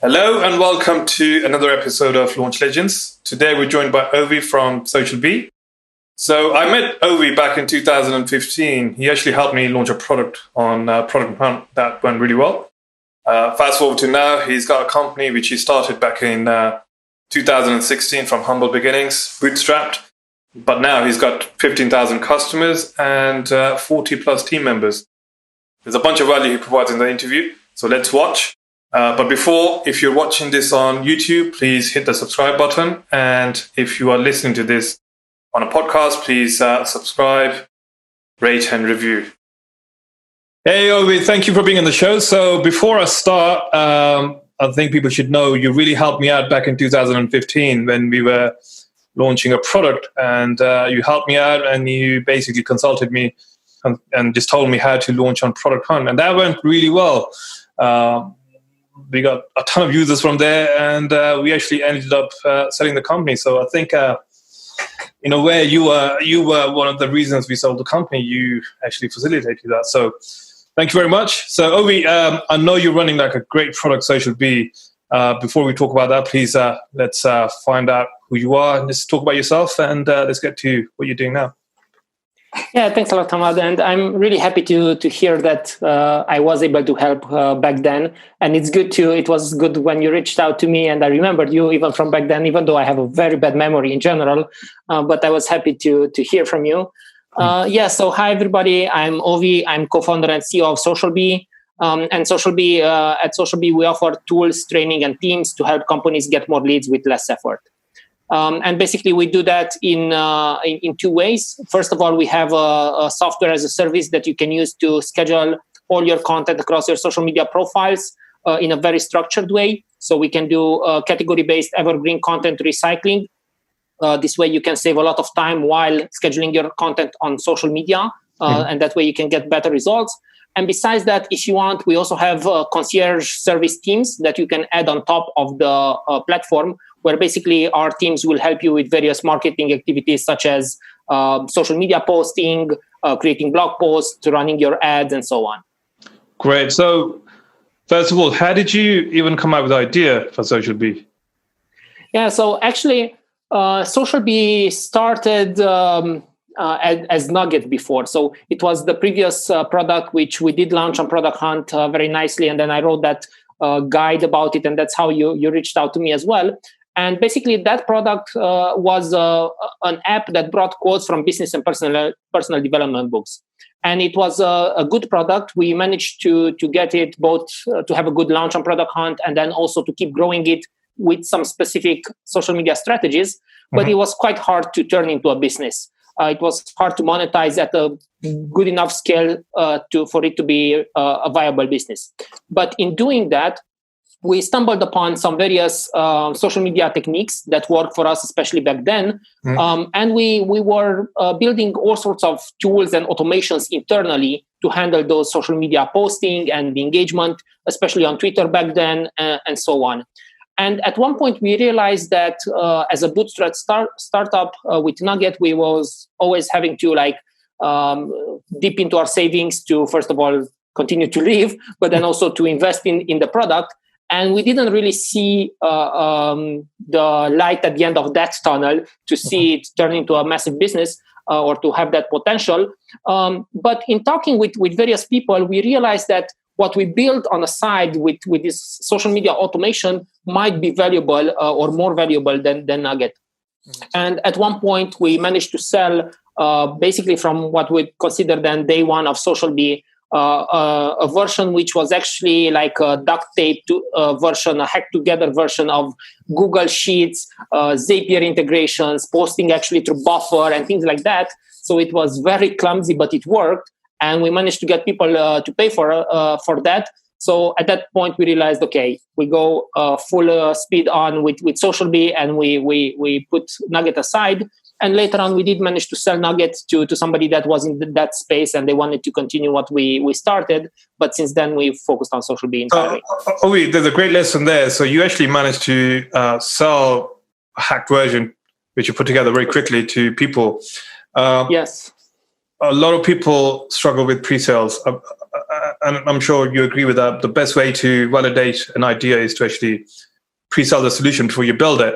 Hello and welcome to another episode of Launch Legends. Today we're joined by Ovi from SocialBee. So I met Ovi back in 2015. He actually helped me launch a product on Product Hunt that went really well. Fast forward to now, he's got a company which he started back in 2016 from humble beginnings, bootstrapped. But now he's got 15,000 customers and 40 plus team members. There's a bunch of value he provides in the interview. So let's watch. But before, if you're watching this on YouTube, please hit the subscribe button. And if you are listening to this on a podcast, please subscribe, rate, and review. Hey, Ovi, thank you for being on the show. So before I start, I think people should know you really helped me out back in 2015 when we were launching a product. And you helped me out and you basically consulted me and just told me how to launch on Product Hunt. And that went really well. We got a ton of users from there, and we actually ended up selling the company. So I think, in a way, you were one of the reasons we sold the company. You actually facilitated that. So thank you very much. So Ovi, I know you're running like a great product, SocialBee. Before we talk about that, please let's find out who you are and just talk about yourself, and let's get to what you're doing now. Yeah, thanks a lot, Hamad. And I'm really happy to hear that I was able to help back then. And it was good when you reached out to me, and I remembered you even from back then, even though I have a very bad memory in general. But I was happy to hear from you. So hi, everybody. I'm Ovi. I'm co-founder and CEO of SocialBee. And at SocialBee, we offer tools, training, and teams to help companies get more leads with less effort. And basically, we do that in two ways. First of all, we have a software as a service that you can use to schedule all your content across your social media profiles in a very structured way. So we can do category-based evergreen content recycling. This way, you can save a lot of time while scheduling your content on social media, and that way you can get better results. And besides that, if you want, we also have concierge service teams that you can add on top of the platform, where basically our teams will help you with various marketing activities such as social media posting, creating blog posts, running your ads, and so on. Great. So first of all, how did you even come up with the idea for SocialBee? Yeah, so actually, SocialBee started as Nugget before. So it was the previous product which we did launch on Product Hunt very nicely. And then I wrote that guide about it. And that's how you reached out to me as well. And basically that product was an app that brought quotes from business and personal development books. And it was a good product. We managed to get it both to have a good launch on Product Hunt and then also to keep growing it with some specific social media strategies. But it was quite hard to turn into a business. It was hard to monetize at a good enough scale for it to be a viable business. But in doing that, we stumbled upon some various social media techniques that worked for us, especially back then. And we were building all sorts of tools and automations internally to handle those social media posting and the engagement, especially on Twitter back then, and so on. And at one point, we realized that as a bootstrap startup with Nugget, we was always having to dip into our savings to, first of all, continue to live, but then also to invest in the product. And we didn't really see the light at the end of that tunnel to see it turn into a massive business or to have that potential. But in talking with various people, we realized that what we built on the side with this social media automation might be valuable or more valuable than Nugget. And at one point, we managed to sell basically from what we consider then day one of SocialBee, a version which was actually like a duct tape version, a hacked together version of Google Sheets, Zapier integrations, posting actually through Buffer and things like that. So it was very clumsy, but it worked. And we managed to get people to pay for that. So at that point, we realized, okay, we go full speed on with SocialBee, and we put Nugget aside. And later on, we did manage to sell Nugget to somebody that was in that space, and they wanted to continue what we started. But since then, we've focused on SocialBee entirely. There's a great lesson there. So you actually managed to sell a hacked version, which you put together very quickly to people. Yes. A lot of people struggle with pre-sales. and I'm sure you agree with that, the best way to validate an idea is to actually pre-sell the solution before you build it.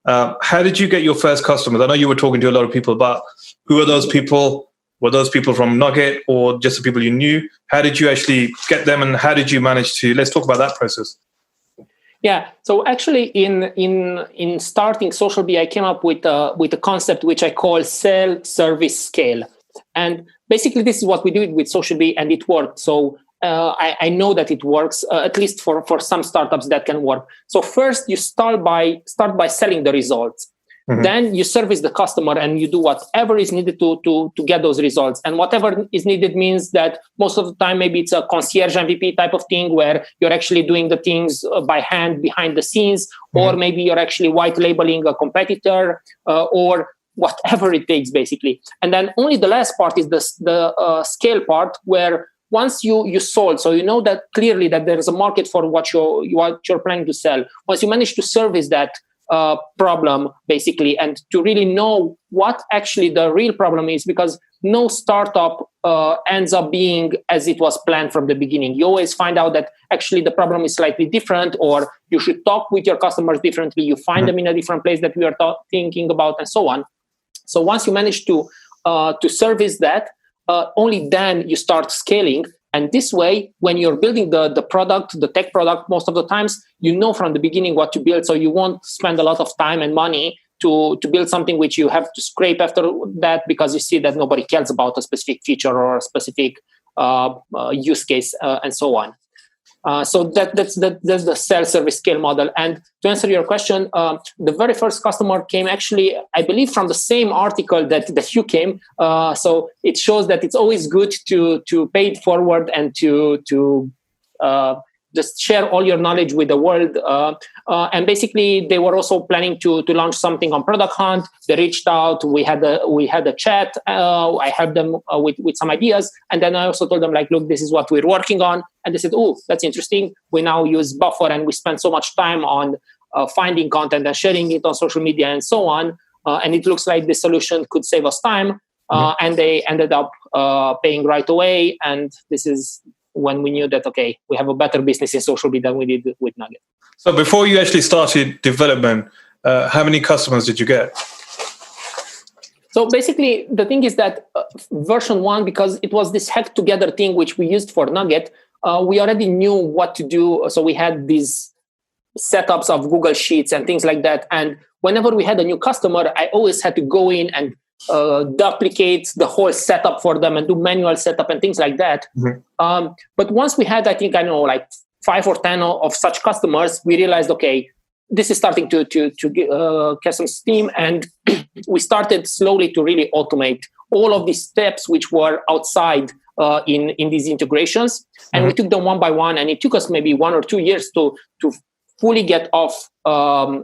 How did you get your first customers? I know you were talking to a lot of people, but who are those people? Were those people from Nugget or just the people you knew? How did you actually get them, and how did you manage to? Let's talk about that process. Yeah. So actually, in starting SocialBee, I came up with a concept which I call sell, service, scale, and basically this is what we do with SocialBee, and it worked. So I know that it works, at least for some startups that can work. So first, you start by selling the results. Mm-hmm. Then you service the customer and you do whatever is needed to get those results. And whatever is needed means that most of the time, maybe it's a concierge MVP type of thing where you're actually doing the things by hand behind the scenes, mm-hmm. or maybe you're actually white labeling a competitor, or whatever it takes, basically. And then only the last part is the scale part, where once you sold, so you know that clearly that there is a market for what you're planning to sell. Once you manage to service that problem, basically, and to really know what actually the real problem is, because no startup ends up being as it was planned from the beginning. You always find out that actually the problem is slightly different, or you should talk with your customers differently. You find mm-hmm. them in a different place that we are thinking about, and so on. So once you manage to service that, only then you start scaling. And this way, when you're building the product, the tech product, most of the times, you know from the beginning what to build. So you won't spend a lot of time and money to build something which you have to scrape after that, because you see that nobody cares about a specific feature or a specific use case, and so on. So that's the sell-service scale model. And to answer your question, the very first customer came actually, I believe, from the same article that you came. So it shows that it's always good to pay it forward and to just share all your knowledge with the world. And basically, they were also planning to launch something on Product Hunt. They reached out. We had a chat. I helped them with some ideas, and then I also told them, like, look, this is what we're working on. And they said, oh, that's interesting. We now use Buffer, and we spend so much time on finding content and sharing it on social media and so on. And it looks like this solution could save us time. And they ended up paying right away. And this is when we knew that, okay, we have a better business in SocialBee than we did with Nugget. So before you actually started development, how many customers did you get? So basically, the thing is that version 1, because it was this hack together thing which we used for Nugget, we already knew what to do. So we had these setups of Google Sheets and things like that. And whenever we had a new customer, I always had to go in and duplicate the whole setup for them and do manual setup and things like that. Mm-hmm. But once we had, I think, like 5 or 10 of such customers, we realized, okay, this is starting to get some steam, and we started slowly to really automate all of these steps which were outside in these integrations, and mm-hmm. we took them one by one, and it took us maybe 1 or 2 years to fully get off of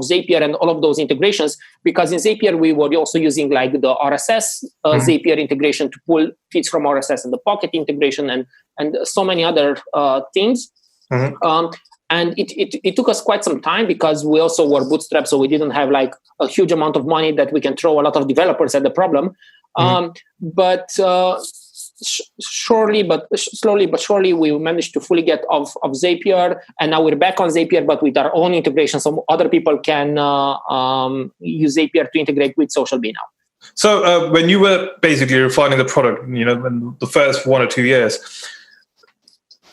Zapier and all of those integrations, because in Zapier we were also using like the RSS mm-hmm. Zapier integration to pull feeds from RSS, and the Pocket integration, and so many other things. Mm-hmm. And it took us quite some time, because we also were bootstrapped, so we didn't have like a huge amount of money that we can throw a lot of developers at the problem. Mm-hmm. But slowly but surely, we managed to fully get off of Zapier, and now we're back on Zapier, but with our own integration, so other people can use Zapier to integrate with SocialBee now. So when you were basically refining the product, in the first 1 or 2 years,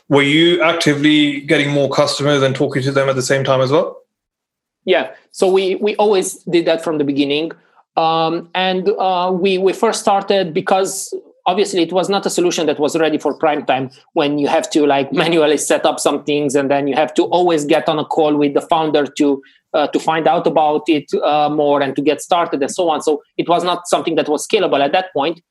were you actively getting more customers and talking to them at the same time as well? Yeah, so we always did that from the beginning, and we first started because obviously it was not a solution that was ready for prime time, when you have to like manually set up some things, and then you have to always get on a call with the founder to find out about it more and to get started and so on. So it was not something that was scalable at that point.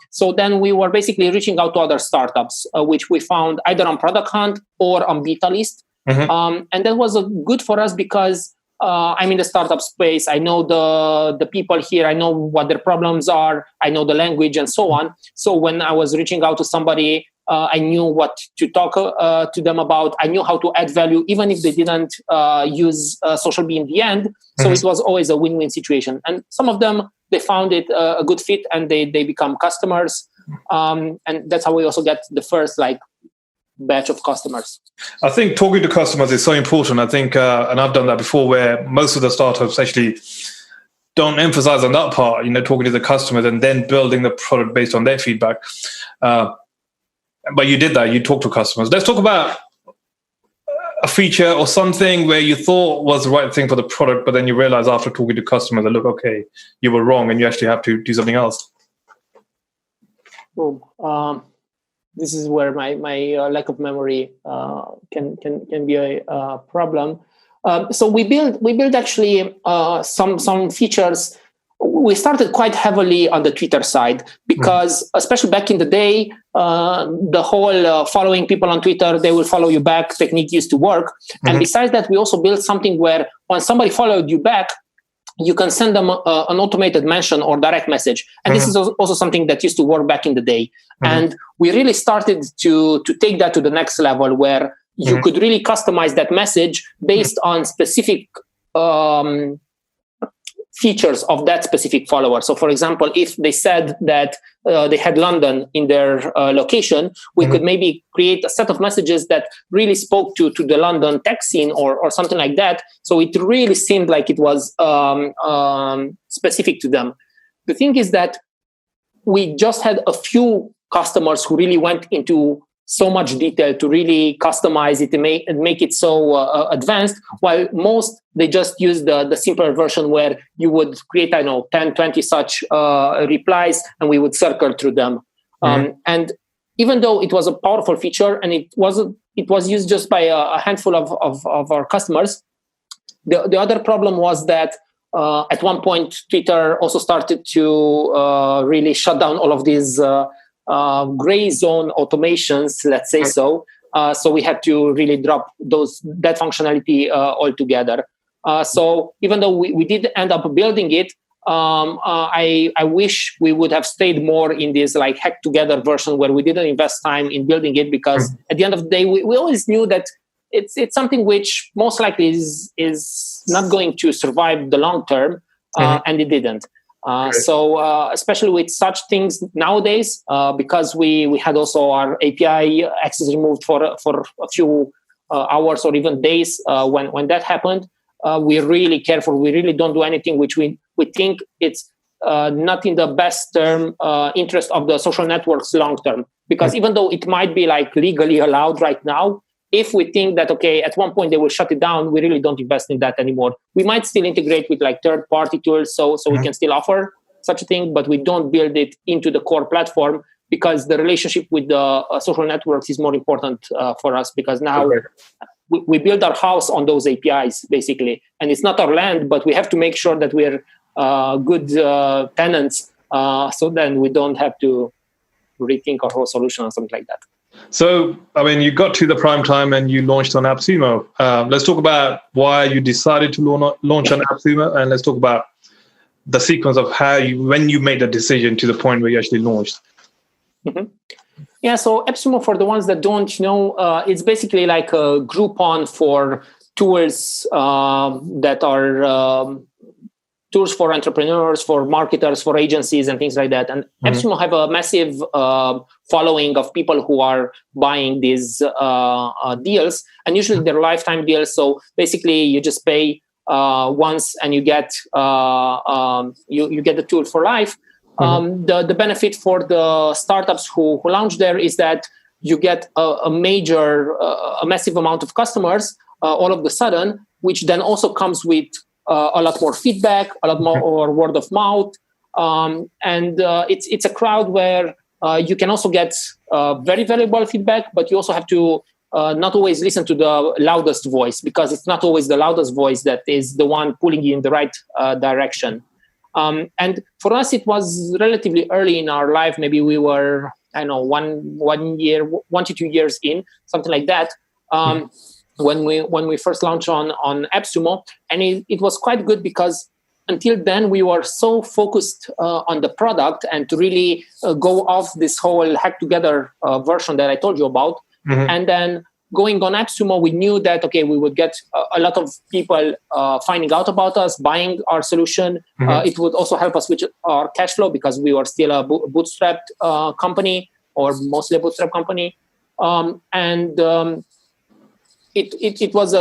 So then we were basically reaching out to other startups, which we found either on Product Hunt or on Beta List. Mm-hmm. And that was good for us because I'm in the startup space. I know the people here. I know what their problems are. I know the language and so on. So when I was reaching out to somebody, I knew what to talk to them about. I knew how to add value, even if they didn't use SocialBee in the end. So mm-hmm. it was always a win-win situation. And some of them, they found it a good fit, and they become customers. And that's how we also get the first batch of customers. I think talking to customers is so important. I think, and I've done that before, where most of the startups actually don't emphasize on that part, talking to the customers and then building the product based on their feedback. But you did that. You talked to customers. Let's talk about a feature or something where you thought was the right thing for the product, but then you realize after talking to customers that, look, okay, you were wrong and you actually have to do something else. This is where my lack of memory can be a problem. So we built actually some features. We started quite heavily on the Twitter side because, especially back in the day, the whole following people on Twitter, they will follow you back technique used to work. And besides that, we also built something where when somebody followed you back, you can send them an automated mention or direct message. And this is also something that used to work back in the day. And we really started to take that to the next level where you could really customize that message based on specific features of that specific follower. So, for example, if they said that they had London in their location, we could maybe create a set of messages that really spoke to the London tech scene or something like that. So it really seemed like it was specific to them. The thing is that we just had a few customers who really went into so much detail to really customize it and make it so advanced, while most, they just use the simpler version where you would create, 10, 20 such replies, and we would circle through them. And even though it was a powerful feature and it was used just by a handful of our customers, the other problem was that at one point, Twitter also started to really shut down all of these gray zone automations, let's say so. So we had to really drop that functionality altogether. So even though we did end up building it, I wish we would have stayed more in this hack together version where we didn't invest time in building it, because at the end of the day, we always knew that it's something which most likely is not going to survive the long term, and it didn't. So especially with such things nowadays, because we had also our API access removed for a few hours or even days when that happened, we're really careful. We really don't do anything which we think it's not in the best term interest of the social networks long term. Because even though it might be legally allowed right now, if we think that, okay, at one point they will shut it down, we really don't invest in that anymore. We might still integrate with third-party tools so we can still offer such a thing, but we don't build it into the core platform because the relationship with the social networks is more important for us, because now we build our house on those APIs, basically. And it's not our land, but we have to make sure that we're good tenants, so then we don't have to rethink our whole solution or something like that. So, you got to the prime time and you launched on AppSumo. Let's talk about why you decided to launch on AppSumo, and let's talk about the sequence of when you made the decision to the point where you actually launched. Yeah, so AppSumo, for the ones that don't know, it's basically like a Groupon for tools that are tools for entrepreneurs, for marketers, for agencies, and things like that. And AppSumo have a massive following of people who are buying these deals, and usually they're lifetime deals. So basically, you just pay once, and you get you get the tool for life. The benefit for the startups who launch there is that you get a massive amount of customers all of a sudden, which then also comes with a lot more feedback, a lot more word of mouth, and it's a crowd where you can also get very valuable feedback, but you also have to not always listen to the loudest voice, because it's not always the loudest voice that is the one pulling you in the right direction. And for us, it was relatively early in our life. Maybe we were, 1 to 2 years in, something like that. When we first launched on AppSumo, and it was quite good because until then we were so focused on the product and to really go off this whole hack together version that I told you about. And then going on AppSumo, we knew that, okay, we would get a lot of people finding out about us, buying our solution. It would also help us with our cash flow because we were still a bootstrapped company, or mostly a bootstrap company. It was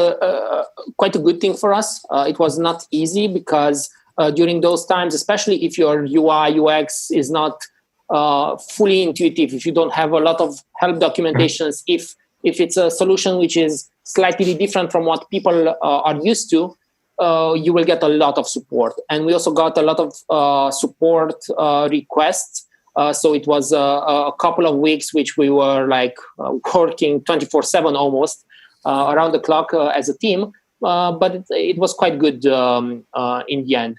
quite a good thing for us. It was not easy because during those times, especially if your UI, UX is not fully intuitive, if you don't have a lot of help documentations, if it's a solution which is slightly different from what people are used to, you will get a lot of support. And we also got a lot of support requests. So it was a couple of weeks which we were like working 24/7 almost around the clock as a team. But it was quite good in the end.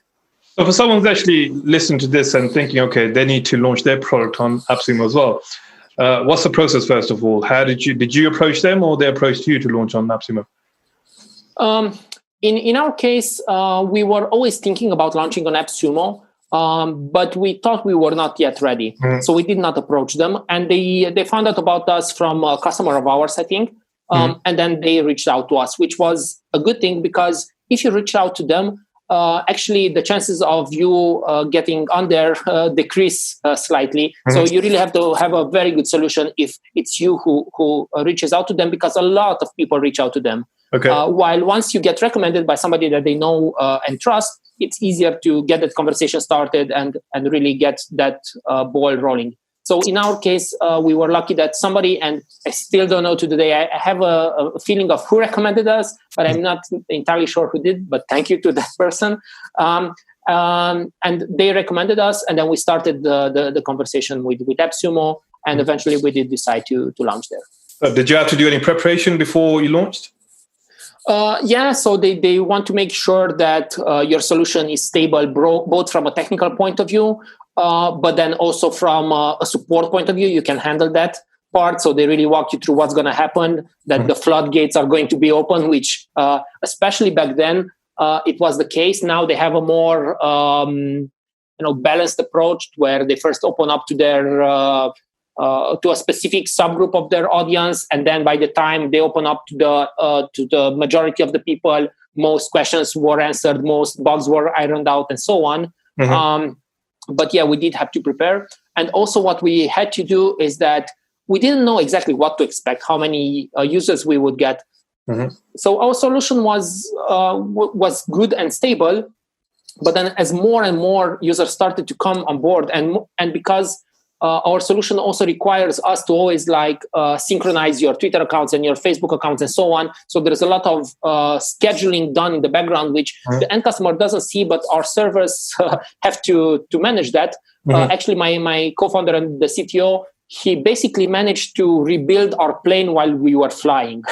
So for someone who's actually listening to this and thinking, okay, they need to launch their product on AppSumo as well, what's the process, first of all? How did you approach them, or they approached you to launch on AppSumo? In our case, we were always thinking about launching on AppSumo, but we thought we were not yet ready. So we did not approach them. And they found out about us from a customer of ours, I think. And then they reached out to us, which was a good thing, because if you reach out to them, actually the chances of you getting on there decrease slightly. So you really have to have a very good solution if it's you who reaches out to them, because a lot of people reach out to them. Okay. While once you get recommended by somebody that they know and trust, it's easier to get that conversation started and really get that ball rolling. So in our case, we were lucky that somebody, and I still don't know to today, I have a feeling of who recommended us, but I'm not entirely sure who did, but thank you to that person. And they recommended us, and then we started the conversation with AppSumo, and eventually we did decide to launch there. Did you have to do any preparation before you launched? Yeah, so they want to make sure that your solution is stable, both from a technical point of view, but then also from a support point of view. You can handle that part. So they really walk you through what's going to happen, that the floodgates are going to be open, which especially back then, it was the case. Now they have a more balanced approach, where they first open up to their to a specific subgroup of their audience, and then by the time they open up to the majority of the people, most questions were answered, most bugs were ironed out, and so on. But yeah, we did have to prepare. And also what we had to do is that we didn't know exactly what to expect, how many users we would get. So our solution was good and stable. But then as more and more users started to come on board, and because our solution also requires us to always synchronize your Twitter accounts and your Facebook accounts and so on. So there's a lot of scheduling done in the background, which the end customer doesn't see, but our servers have to manage that. Actually, my co-founder and the CTO, he basically managed to rebuild our plane while we were flying.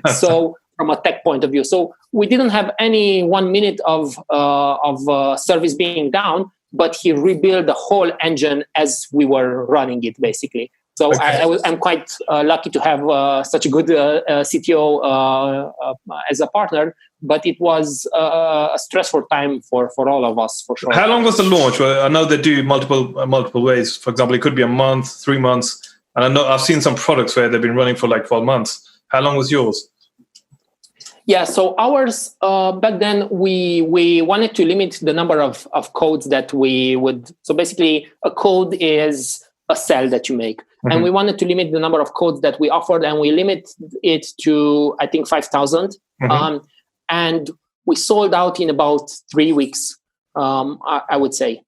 So from a tech point of view, so we didn't have any 1 minute of service being down, but he rebuilt the whole engine as we were running it, basically. So okay. I'm quite lucky to have such a good CTO as a partner, but it was a stressful time for all of us, for sure. How long was the launch? Well, I know they do multiple ways. For example, it could be a month, 3 months. And I know I've seen some products where they've been running for 12 months. How long was yours? Yeah, so ours, back then, we wanted to limit the number of codes that we would... So basically, a code is a cell that you make. And we wanted to limit the number of codes that we offered, and we limit it to, I think, 5,000. And we sold out in about 3 weeks, I would say.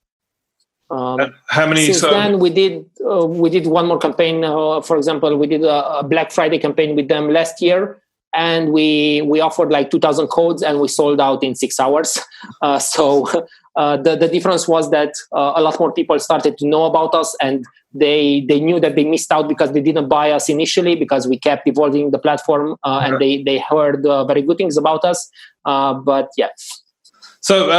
How many? Since then, we did one more campaign. For example, we did a Black Friday campaign with them last year. And we offered 2,000 codes, and we sold out in 6 hours. So the difference was that a lot more people started to know about us, and they knew that they missed out because they didn't buy us initially, because we kept evolving the platform, and they heard very good things about us. But yeah. So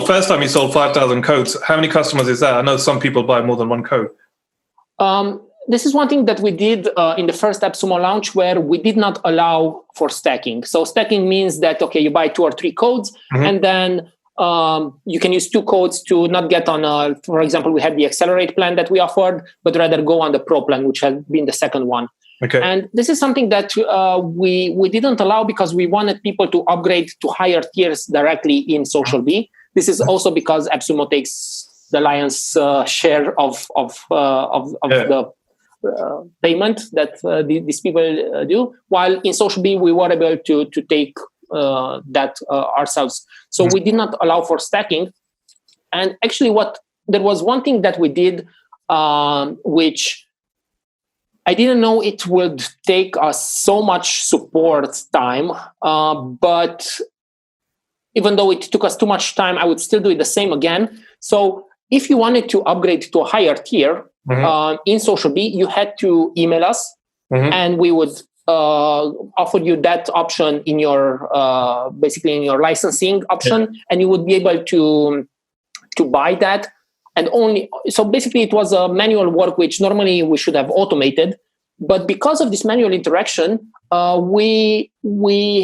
first time you sold 5,000 codes. How many customers is that? I know some people buy more than one code. This is one thing that we did in the first AppSumo launch, where we did not allow for stacking. So stacking means that, okay, you buy 2 or 3 codes, and then you can use 2 codes to not get on, for example, we had the Accelerate plan that we offered, but rather go on the Pro plan, which had been the second one. Okay. And this is something that we didn't allow because we wanted people to upgrade to higher tiers directly in SocialBee. This is also because AppSumo takes the lion's share of the payment that these people do. While in SocialBee, we were able to take that ourselves. So we did not allow for stacking. And actually, there was one thing that we did, which I didn't know it would take us so much support time, but even though it took us too much time, I would still do it the same again. So if you wanted to upgrade to a higher tier in SocialBee, you had to email us, and we would offer you that option in your basically in your licensing option, and you would be able to buy that. And so basically it was a manual work which normally we should have automated, but because of this manual interaction, we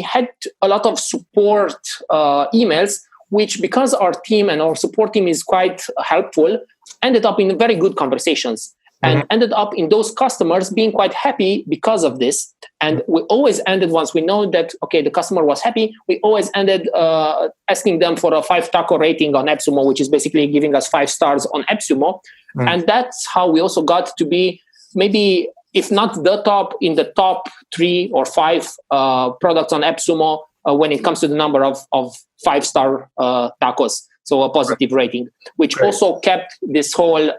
had a lot of support emails, which, because our team and our support team is quite helpful, ended up in very good conversations and ended up in those customers being quite happy because of this. And we always ended, once we know that, okay, the customer was happy, we always ended asking them for a 5 taco rating on AppSumo, which is basically giving us 5 stars on AppSumo. And that's how we also got to be maybe, if not the top, in the top 3 or 5 products on AppSumo when it comes to the number of 5-star tacos. So a positive rating, which also kept this whole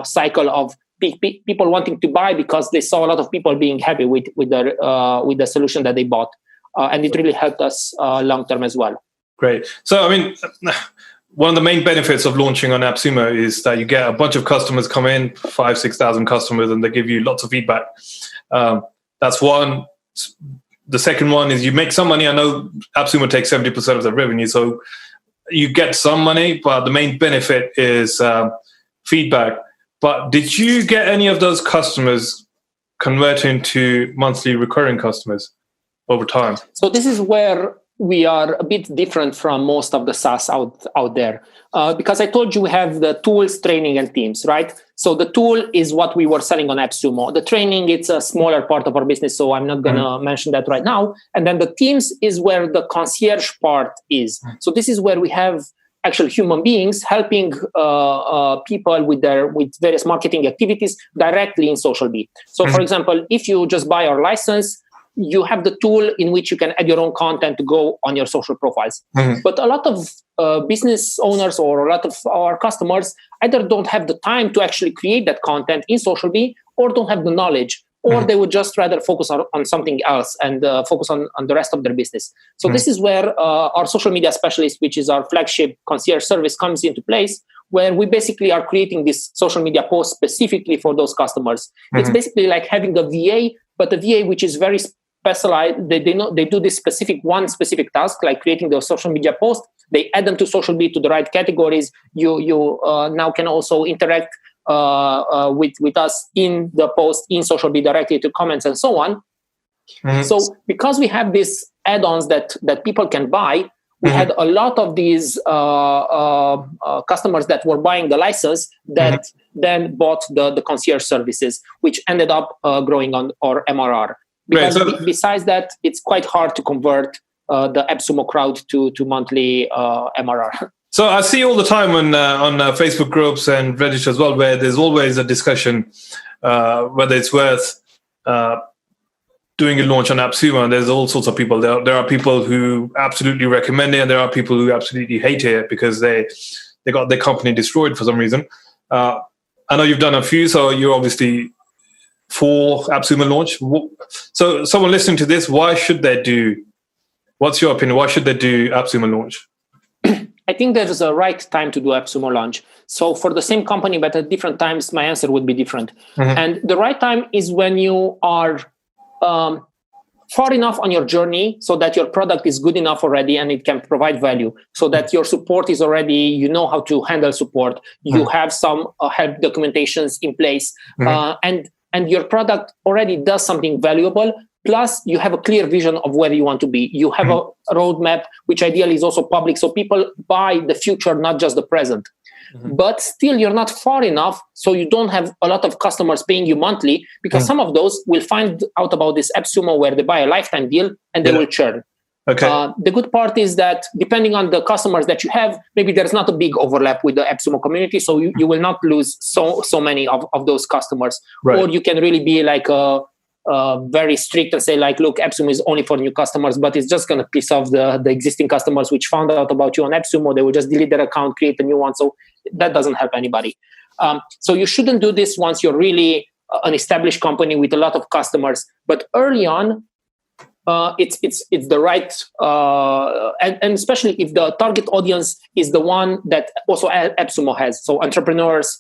cycle of people wanting to buy because they saw a lot of people being happy with the solution that they bought, and it really helped us long term as well. Great. So, I mean, one of the main benefits of launching on AppSumo is that you get a bunch of customers come in, 5,000-6,000 customers, and they give you lots of feedback. That's one. The second one is you make some money. I know AppSumo takes 70% of the revenue, so you get some money, but the main benefit is feedback. But did you get any of those customers convert into monthly recurring customers over time? So this is where we are a bit different from most of the SaaS out there. Because I told you we have the tools, training, and teams, right? So the tool is what we were selling on AppSumo. The training, it's a smaller part of our business, so I'm not going to mention that right now. And then the teams is where the concierge part is. So this is where we have actual human beings helping people with various marketing activities directly in SocialBee. So for example, if you just buy our license, you have the tool in which you can add your own content to go on your social profiles. But a lot of business owners or a lot of our customers either don't have the time to actually create that content in SocialBee, or don't have the knowledge, or they would just rather focus on something else and focus on the rest of their business. So this is where our social media specialist, which is our flagship concierge service, comes into place, where we basically are creating this social media post specifically for those customers. It's basically like having a VA, but a VA which is very specialized. They do this specific task, like creating those social media posts. They add them to SocialBee to the right categories. You now can also interact with us in the post in SocialBee directly to comments and so on. So because we have these add-ons that people can buy, we had a lot of these customers that were buying the license that then bought the concierge services, which ended up growing on our MRR. Because besides that, it's quite hard to convert the AppSumo crowd to monthly MRR. So I see all the time on Facebook groups and Reddit as well, where there's always a discussion whether it's worth doing a launch on AppSumo. And there's all sorts of people. There are people who absolutely recommend it, and there are people who absolutely hate it because they got their company destroyed for some reason. I know you've done a few, so you're obviously for AppSumo launch. So someone listening to this, why should they do? What's your opinion? Why should they do AppSumo launch? I think there's a right time to do AppSumo launch. So for the same company, but at different times, my answer would be different. And the right time is when you are far enough on your journey so that your product is good enough already and it can provide value, so that your support is already, you know how to handle support. You have some help documentations in place, and your product already does something valuable. Plus, you have a clear vision of where you want to be. You have a roadmap, which ideally is also public, so people buy the future, not just the present. But still, you're not far enough, so you don't have a lot of customers paying you monthly, because some of those will find out about this AppSumo where they buy a lifetime deal and they will churn. Okay. The good part is that depending on the customers that you have, maybe there's not a big overlap with the AppSumo community, so you will not lose so many of those customers. Right. Or you can really be like very strict and say like, look, AppSumo is only for new customers, but it's just going to piss off the existing customers which found out about you on AppSumo. They will just delete their account, create a new one. So that doesn't help anybody. So you shouldn't do this once you're really an established company with a lot of customers. But early on, it's the right, and especially if the target audience is the one that also AppSumo has. So entrepreneurs,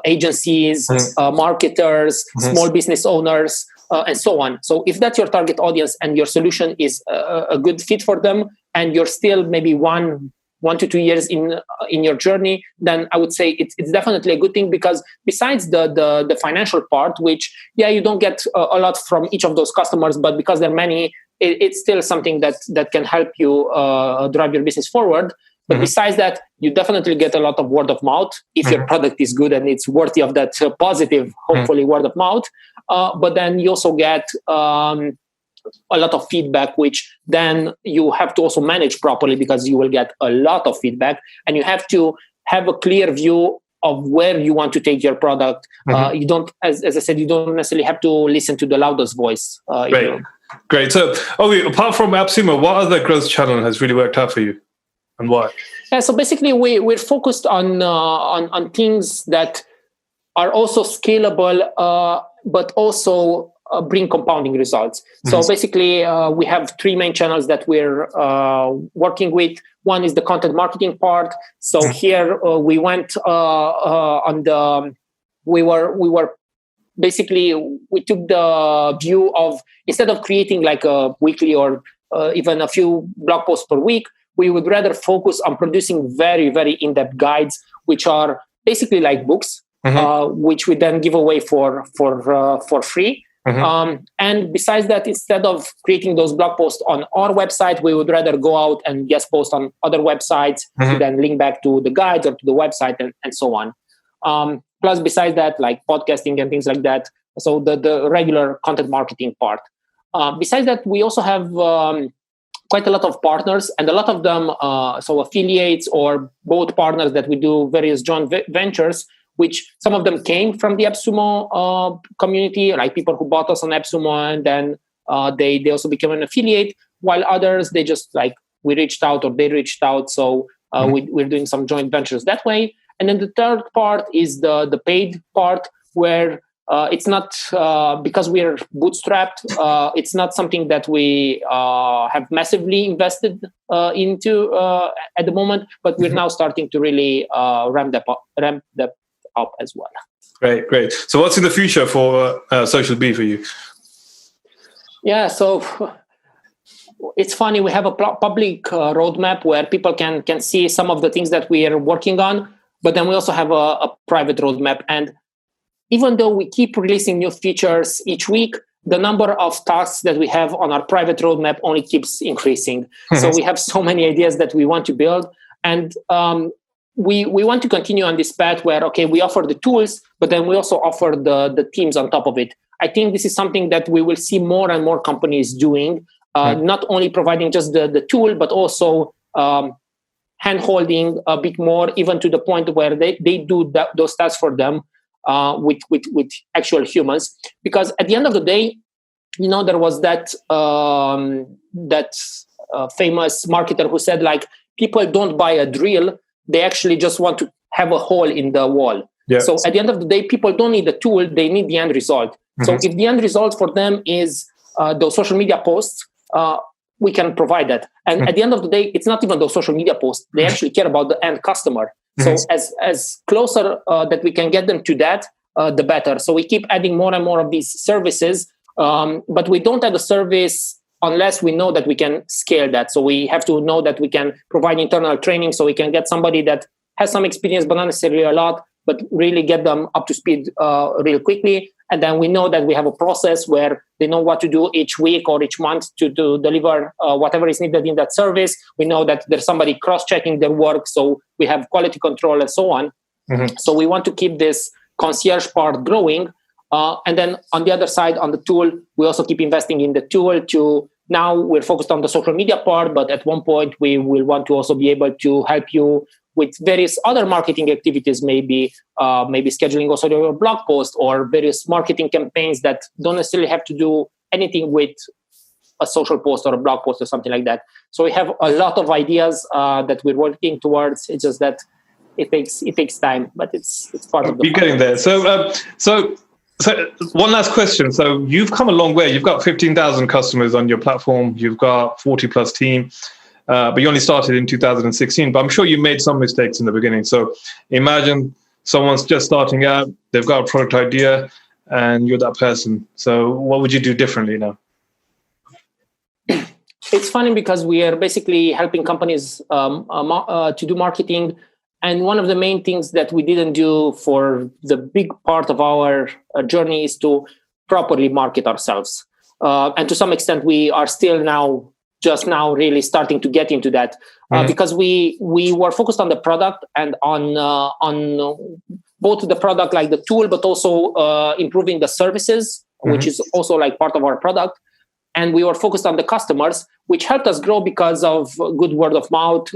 agencies, marketers, small business owners, and so on. So if that's your target audience and your solution is a good fit for them, and you're still maybe 1 to 2 years in your journey, then I would say it's definitely a good thing, because besides the financial part, which you don't get a lot from each of those customers, but because there are many, it's still something that can help you drive your business forward. But besides that, you definitely get a lot of word of mouth if your product is good and it's worthy of that positive, hopefully, word of mouth. But then you also get a lot of feedback, which then you have to also manage properly, because you will get a lot of feedback and you have to have a clear view of where you want to take your product. You don't, as I said, you don't necessarily have to listen to the loudest voice. Great. So, apart from AppSumo, what other growth channel has really worked out for you, and why? Yeah, so basically we're focused on things that are also scalable, but also bring compounding results. So basically, we have 3 main channels that we're working with. One is the content marketing part. So here we went we were basically, we took the view of, instead of creating like a weekly or even a few blog posts per week, we would rather focus on producing very, very in-depth guides, which are basically like books, which we then give away for free. And besides that, instead of creating those blog posts on our website, we would rather go out and guest post on other websites, to then link back to the guides or to the website and so on. Plus, besides that, like podcasting and things like that. So the regular content marketing part. Besides that, we also have quite a lot of partners, and a lot of them, so affiliates or both partners that we do various joint ventures, which some of them came from the AppSumo community, like people who bought us on AppSumo, and then they also became an affiliate, while others, they just like, we reached out or they reached out. So we're doing some joint ventures that way. And then the third part is the paid part, where it's not, because we're bootstrapped, it's not something that we have massively invested into at the moment, but we're now starting to really ramp that up as well. Great. So what's in the future for SocialBee for you? Yeah, so it's funny, we have a public roadmap where people can see some of the things that we are working on, but then we also have a private roadmap. And even though we keep releasing new features each week, the number of tasks that we have on our private roadmap only keeps increasing. So we have so many ideas that we want to build. And we want to continue on this path where, we offer the tools, but then we also offer the teams on top of it. I think this is something that we will see more and more companies doing, not only providing just the tool, but also hand-holding a bit more, even to the point where they do those tasks for them with actual humans. Because at the end of the day, there was that famous marketer who said, like, people don't buy a drill, they actually just want to have a hole in the wall. Yeah. So at the end of the day, people don't need the tool, they need the end result. So if the end result for them is those social media posts, we can provide that. And at the end of the day, it's not even those social media posts. They actually care about the end customer. So as closer that we can get them to that, the better. So we keep adding more and more of these services, but we don't add a service unless we know that we can scale that. So we have to know that we can provide internal training, so we can get somebody that has some experience, but not necessarily a lot, but really get them up to speed real quickly. And then we know that we have a process where they know what to do each week or each month to deliver whatever is needed in that service. We know that there's somebody cross-checking their work, so we have quality control and so on. So we want to keep this concierge part growing. And then on the other side, on the tool, we also keep investing in the tool to now we're focused on the social media part, but at one point we will want to also be able to help you with various other marketing activities, maybe scheduling also your blog post or various marketing campaigns that don't necessarily have to do anything with a social post or a blog post or something like that. So we have a lot of ideas that we're working towards. It's just that it takes time, but it's part of the You're getting there. So one last question. So you've come a long way. You've got 15,000 customers on your platform. You've got 40 plus team, but you only started in 2016. But I'm sure you made some mistakes in the beginning. So imagine someone's just starting out. They've got a product idea and you're that person. So what would you do differently now? It's funny because we are basically helping companies to do marketing. And one of the main things that we didn't do for the big part of our journey is to properly market ourselves. And to some extent, we are still just now really starting to get into that because we were focused on the product and on both the product, like the tool, but also improving the services, which is also like part of our product. And we were focused on the customers, which helped us grow because of good word of mouth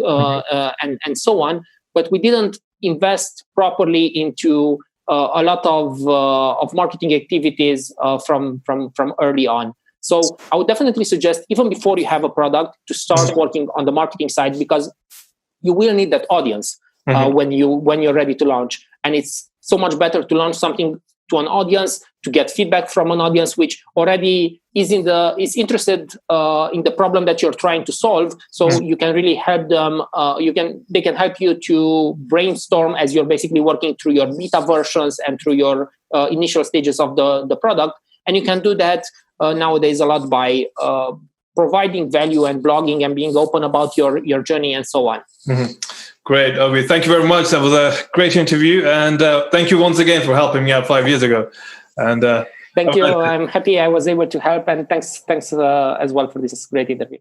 and so on. But we didn't invest properly into a lot of marketing activities from early on. So I would definitely suggest, even before you have a product, to start working on the marketing side, because you will need that audience when you're ready to launch. And it's so much better to launch something to an audience, to get feedback from an audience which already is interested in the problem that you're trying to solve. So you can really help them. They can help you to brainstorm as you're basically working through your beta versions and through your initial stages of the product. And you can do that nowadays a lot by providing value and blogging and being open about your journey and so on. Great, Ovi. Thank you very much. That was a great interview. And thank you once again for helping me out 5 years ago. And thank you. I'm happy I was able to help. And thanks as well for this great interview.